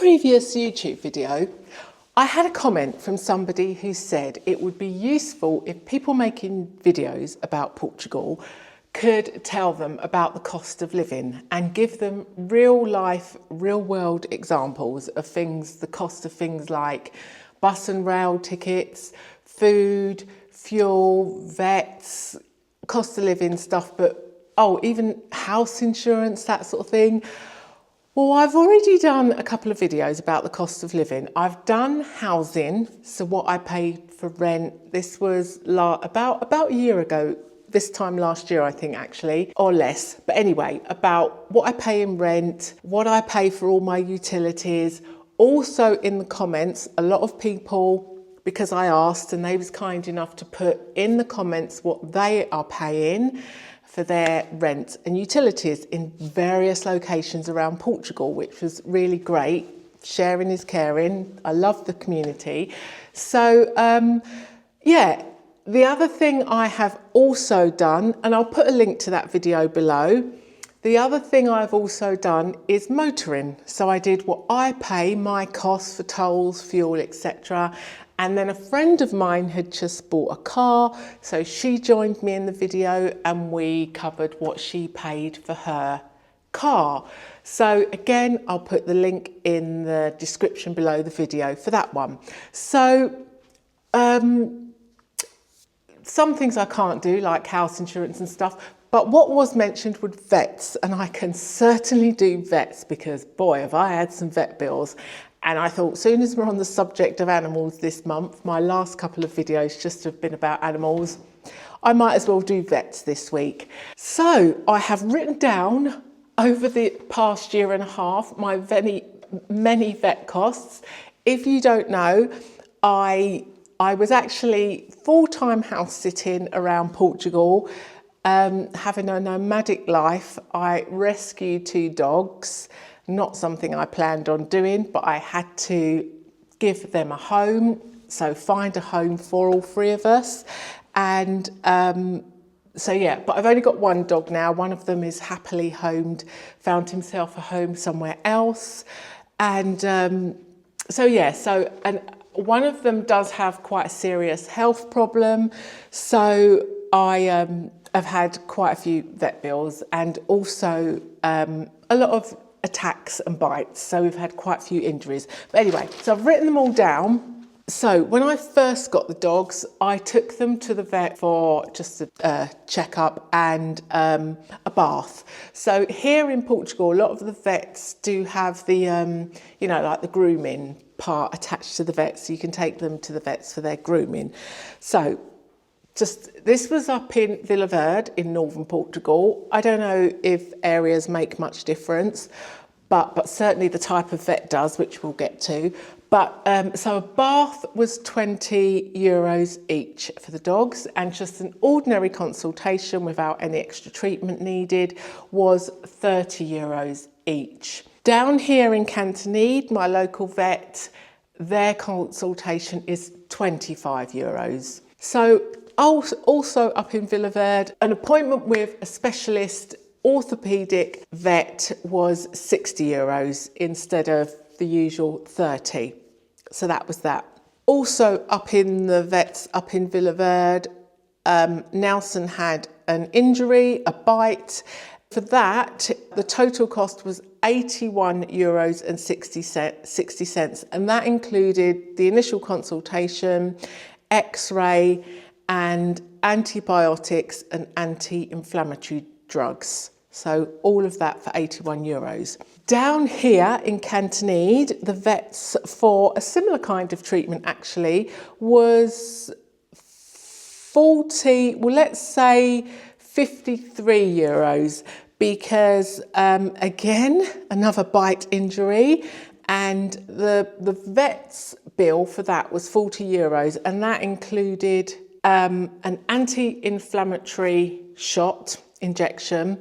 previous YouTube video, I had a comment from somebody who said it would be useful if people making videos about Portugal could tell them about the cost of living and give them real life, real world examples of things, the cost of things like bus and rail tickets, food, fuel, vets, cost of living stuff, but even house insurance, that sort of thing. Well, I've already done a couple of videos about the cost of living. I've done housing, so what I paid for rent. This was about a year ago, this time last year, I think, actually, or less. But anyway, about what I pay in rent, what I pay for all my utilities. Also in the comments, a lot of people, because I asked and they was kind enough to put in the comments what they are paying for their rent and utilities in various locations around Portugal, which was really great. Sharing is caring. I love the community. So, yeah, the other thing I have also done, and I'll put a link to that video below, the other thing I've also done is motoring. So I did what I pay, my costs for tolls, fuel, etc. And then a friend of mine had just bought a car, so she joined me in the video and we covered what she paid for her car. So again, I'll put the link in the description below the video for that one. So some things I can't do, like house insurance and stuff, but what was mentioned were vets, and I can certainly do vets because boy, have I had some vet bills. And I thought, soon as we're on the subject of animals this month, my last couple of videos just have been about animals, I might as well do vets this week. So I have written down over the past year and a half my many vet costs. If you don't know, I was actually full-time house sitting around Portugal, having a nomadic life. I rescued 2 dogs. Not something I planned on doing, but I had to give them a home. So find a home for all 3 of us. And so yeah, but I've only got 1 dog now. One of them is happily homed, found himself a home somewhere else. And so yeah, and one of them does have quite a serious health problem. So I have had quite a few vet bills and also a lot of attacks and bites, so we've had quite a few injuries. But anyway, so I've written them all down. So when I first got the dogs, I took them to the vet for just a checkup and a bath. So here in Portugal, a lot of the vets do have the, you know, like the grooming part attached to the vet, so you can take them to the vets for their grooming. So this was up in Vila Verde in northern Portugal. I don't know if areas make much difference, but certainly the type of vet does, which we'll get to. But so a bath was €20 each for the dogs, and just an ordinary consultation without any extra treatment needed was €30 each. Down here in Cantonese, my local vet, their consultation is €25. So also up in Vila Verde, an appointment with a specialist orthopaedic vet was €60 instead of the usual 30. So that was that. Also up in the vets up in Vila Verde, Nelson had an injury, a bite. For that, the total cost was €81.60, and that included the initial consultation, X-ray, and antibiotics and anti-inflammatory drugs. So all of that for €81. Down here in Cantonese, the vets for a similar kind of treatment actually was 40, well let's say €53, because again, another bite injury, and the vet's bill for that was €40, and that included an anti-inflammatory shot injection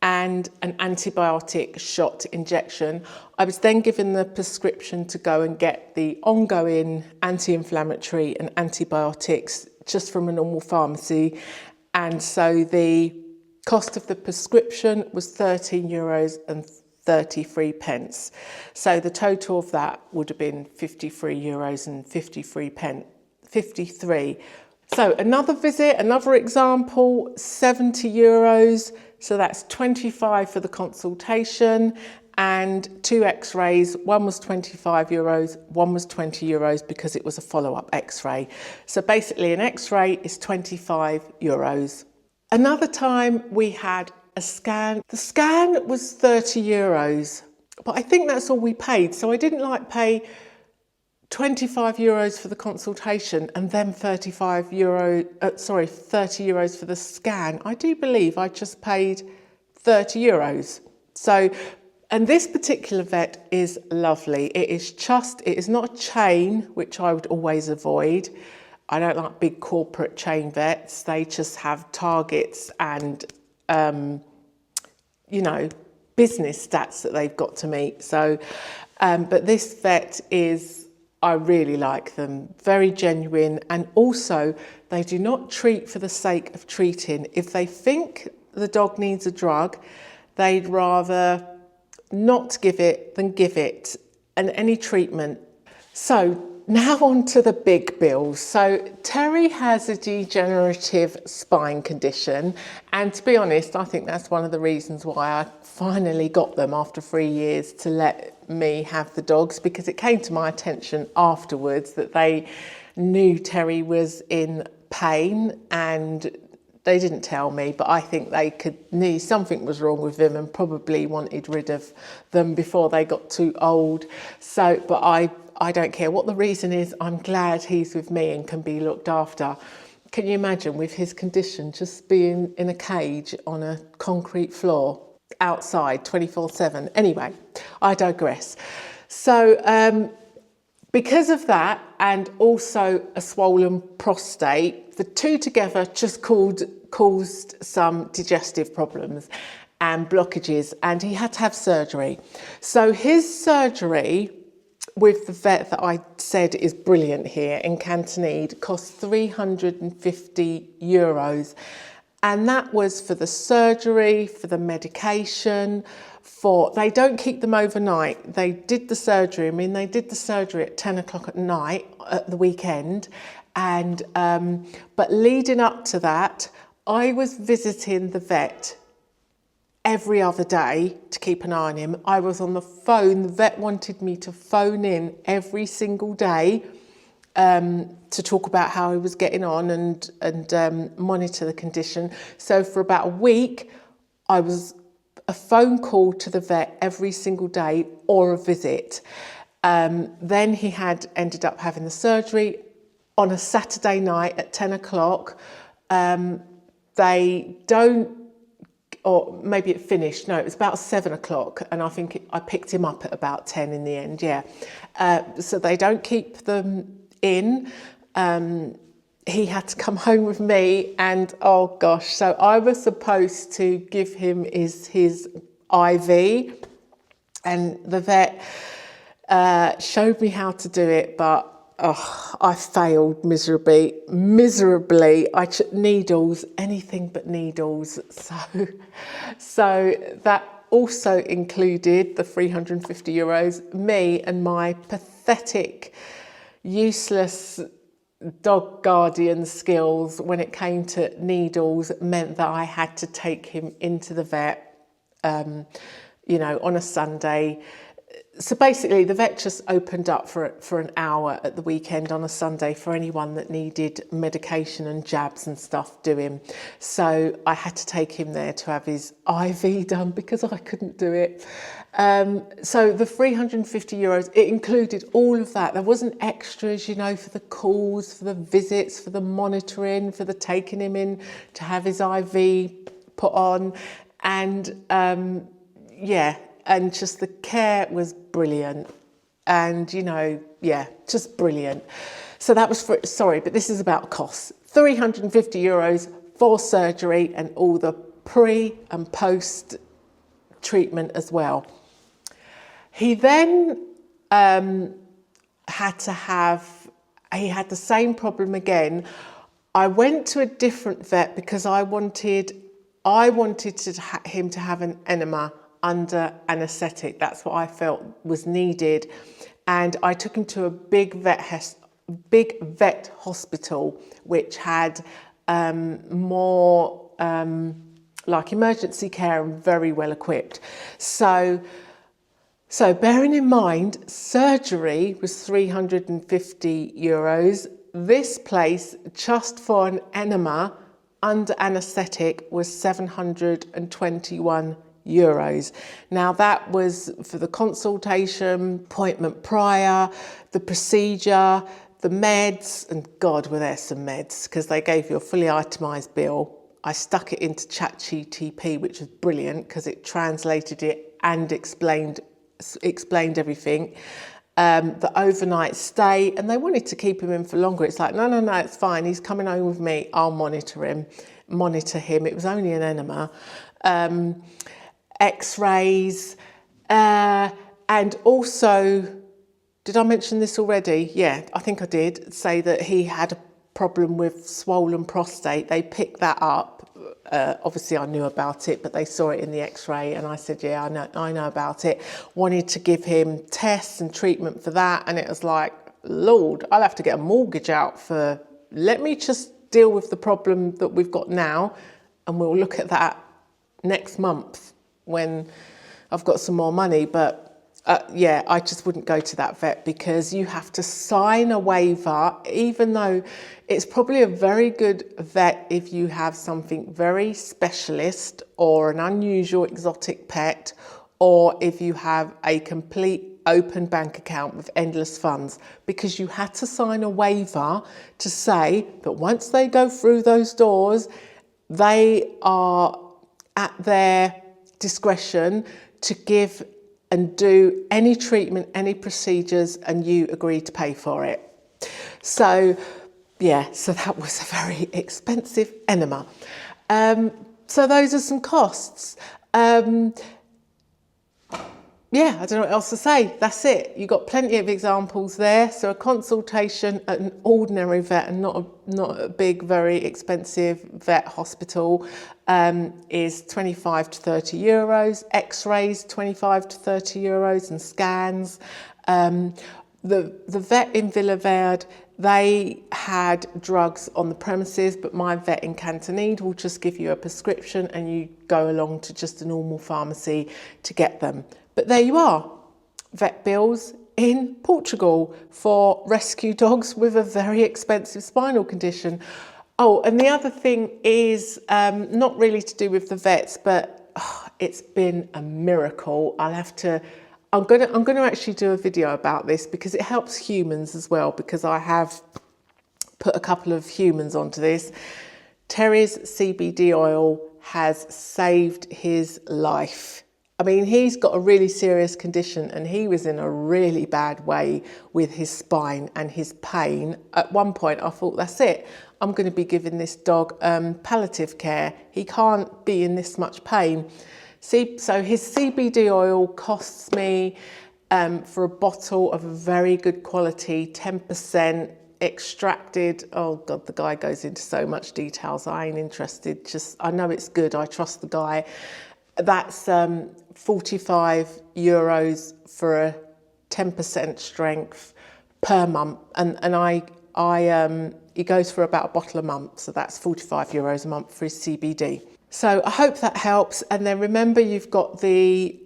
and an antibiotic shot injection. I was then given the prescription to go and get the ongoing anti-inflammatory and antibiotics just from a normal pharmacy, and so the cost of the prescription was €13 33 pence. So the total of that would have been €53 and 53. So another visit, another example, €70. So that's 25 for the consultation and 2 x-rays. One was €25, one was €20 because it was a follow-up x-ray. So basically an x-ray is €25. Another time we had a scan. The scan was €30, but I think that's all we paid. So I didn't pay €25 for the consultation and then €30 for the scan. I do believe I just paid €30. So, and this particular vet is lovely. It is not a chain, which I would always avoid. I don't like big corporate chain vets. They just have targets and, business stats that they've got to meet. So, but this vet I really like them, very genuine, and also they do not treat for the sake of treating. If they think the dog needs a drug, they'd rather not give it than give it, and any treatment. So now on to the big bills. So Terry has a degenerative spine condition, and to be honest, I think that's one of the reasons why I finally got them after 3 years to let me have the dogs, because it came to my attention afterwards that they knew Terry was in pain, and they didn't tell me, but I think they knew something was wrong with him and probably wanted rid of them before they got too old. So, but I don't care what the reason is. I'm glad he's with me and can be looked after. Can you imagine with his condition just being in a cage on a concrete floor outside 24/7? Anyway, I digress. So because of that, and also a swollen prostate, the two together just caused some digestive problems and blockages, and he had to have surgery. So his surgery with the vet that I said is brilliant here in Cantonede cost €350. And that was for the surgery, for the medication, they don't keep them overnight. They did the surgery. They did the surgery at 10 o'clock at night at the weekend. And, but leading up to that, I was visiting the vet every other day to keep an eye on him. I was on the phone. The vet wanted me to phone in every single day to talk about how he was getting on and monitor the condition. So for about a week, I was a phone call to the vet every single day or a visit. Then he had ended up having the surgery on a Saturday night at 10 o'clock. They don't, or maybe it finished. No, it was about 7 o'clock, and I think I picked him up at about 10 in the end. Yeah. So they don't keep them in. He had to come home with me, and oh gosh, so I was supposed to give him his IV, and the vet showed me how to do it, but I failed miserably. I took needles, anything but needles. So that also included the €350, me and my pathetic, useless dog guardian skills when it came to needles meant that I had to take him into the vet, on a Sunday. So basically the vet just opened up for an hour at the weekend on a Sunday for anyone that needed medication and jabs and stuff doing. So I had to take him there to have his IV done because I couldn't do it. So the €350, it included all of that. There wasn't extras, for the calls, for the visits, for the monitoring, for the taking him in to have his IV put on. And and just the care was brilliant. And, just brilliant. So that was but this is about costs. €350 for surgery and all the pre and post treatment as well. He then had the same problem again. I went to a different vet because I wanted him to have an enema under anaesthetic. That's what I felt was needed. And I took him to a big vet hospital, which had more like emergency care and very well equipped. So bearing in mind, surgery was 350 euros. This place, just for an enema under anaesthetic, was 721 euros. Now that was for the consultation, appointment prior, the procedure, the meds, and God, were there some meds, because they gave you a fully itemised bill. I stuck it into ChatGPT, which was brilliant because it translated it and explained everything. The overnight stay, and they wanted to keep him in for longer. It's like, no, it's fine. He's coming home with me. I'll monitor him. It was only an enema. X-rays, and also, did I mention this already? Yeah, I think I did say that he had a problem with swollen prostate. They picked that up. Obviously I knew about it, but they saw it in the x-ray, and I said, yeah, I know about it. Wanted to give him tests and treatment for that, and it was like, Lord, I'll have to get a mortgage out let me just deal with the problem that we've got now, and we'll look at that next month when I've got some more money. But yeah, I just wouldn't go to that vet, because you have to sign a waiver, even though it's probably a very good vet if you have something very specialist or an unusual exotic pet, or if you have a complete open bank account with endless funds, because you had to sign a waiver to say that once they go through those doors, they are at their discretion to give and do any treatment, any procedures, and you agree to pay for it. So yeah, so that was a very expensive enema. So those are some costs. Yeah, I don't know what else to say. That's it. You've got plenty of examples there. So a consultation at an ordinary vet, and not a big, very expensive vet hospital, is 25 to 30 euros. X-rays, 25 to 30 euros, and scans. The vet in Villaverde, they had drugs on the premises, but my vet in Cantonede will just give you a prescription and you go along to just a normal pharmacy to get them. But there you are, vet bills in Portugal for rescue dogs with a very expensive spinal condition. Oh, and the other thing is not really to do with the vets, but it's been a miracle. I'm going to actually do a video about this, because it helps humans as well, because I have put a couple of humans onto this. Terry's CBD oil has saved his life. I mean, he's got a really serious condition, and he was in a really bad way with his spine and his pain. At one point, I thought, that's it. I'm going to be giving this dog palliative care. He can't be in this much pain. See, so his CBD oil costs me, for a bottle of a very good quality, 10% extracted. Oh God, the guy goes into so much details. I ain't interested. I know it's good. I trust the guy. That's 45 euros for a 10% strength per month, and he goes for about a bottle a month, so that's 45 euros a month for his CBD. So I hope that helps. And then remember, you've got the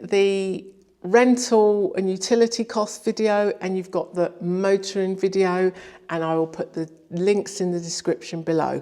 the rental and utility cost video, and you've got the motoring video, and I will put the links in the description below.